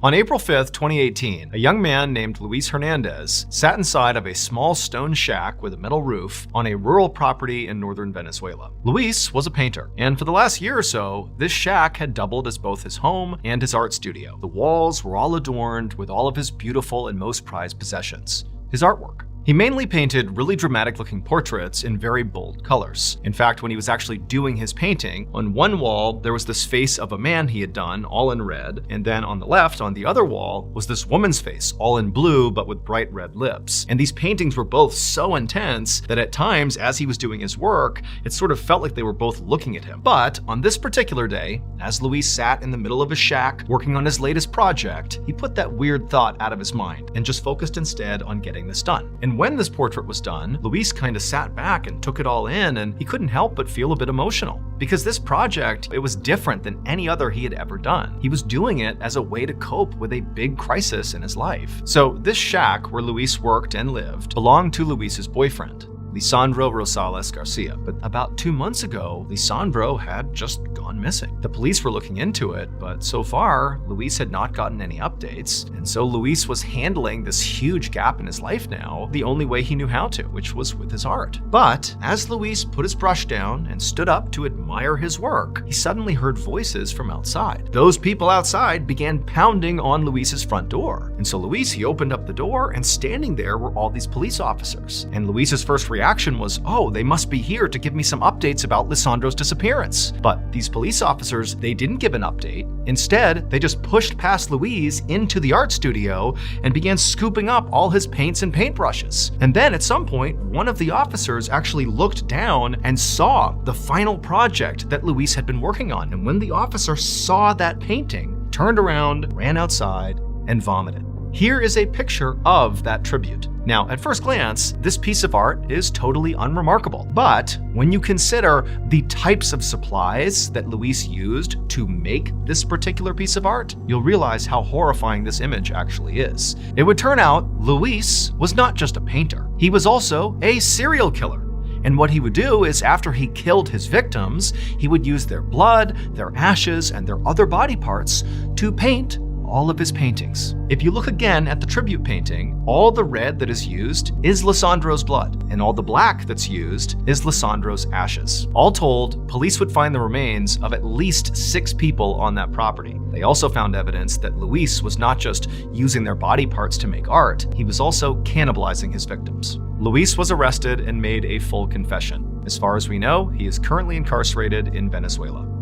On April 5th, 2018, a young man named Luis Hernandez sat inside of a small stone shack with a metal roof on a rural property in northern Venezuela. Luis was a painter, and for the last year or so, this shack had doubled as both his home and his art studio. The walls were all adorned with all of his beautiful and most prized possessions, his artwork. He mainly painted really dramatic-looking portraits in very bold colors. In fact, when he was actually doing his painting, on one wall there was this face of a man he had done, all in red, and then on the left, on the other wall, was this woman's face, all in blue but with bright red lips. And these paintings were both so intense that at times, as he was doing his work, it sort of felt like they were both looking at him. But on this particular day, as Luis sat in the middle of his shack working on his latest project, he put that weird thought out of his mind and just focused instead on getting this done. And when this portrait was done, Luis kind of sat back and took it all in, and he couldn't help but feel a bit emotional. Because this project, it was different than any other he had ever done. He was doing it as a way to cope with a big crisis in his life. So this shack where Luis worked and lived belonged to Luis's boyfriend, Lisandro Rosales Garcia. But about 2 months ago, Lisandro had just gone missing. The police were looking into it, but so far, Luis had not gotten any updates. And so Luis was handling this huge gap in his life now the only way he knew how to, which was with his art. But as Luis put his brush down and stood up to admire his work, he suddenly heard voices from outside. Those people outside began pounding on Luis's front door. And so Luis, he opened up the door, and standing there were all these police officers. And Luis's first reaction was, oh, they must be here to give me some updates about Lisandro's disappearance. But these police officers, they didn't give an update. Instead, they just pushed past Luis into the art studio and began scooping up all his paints and paintbrushes. And then at some point, one of the officers actually looked down and saw the final project that Luis had been working on. And when the officer saw that painting, turned around, ran outside, and vomited. Here is a picture of that tribute. Now, at first glance, this piece of art is totally unremarkable. But when you consider the types of supplies that Luis used to make this particular piece of art, you'll realize how horrifying this image actually is. It would turn out Luis was not just a painter. He was also a serial killer. And what he would do is, after he killed his victims, he would use their blood, their ashes, and their other body parts to paint all of his paintings. If you look again at the tribute painting, all the red that is used is Lisandro's blood, and all the black that's used is Lisandro's ashes. All told, police would find the remains of at least 6 people on that property. They also found evidence that Luis was not just using their body parts to make art, he was also cannibalizing his victims. Luis was arrested and made a full confession. As far as we know, he is currently incarcerated in Venezuela.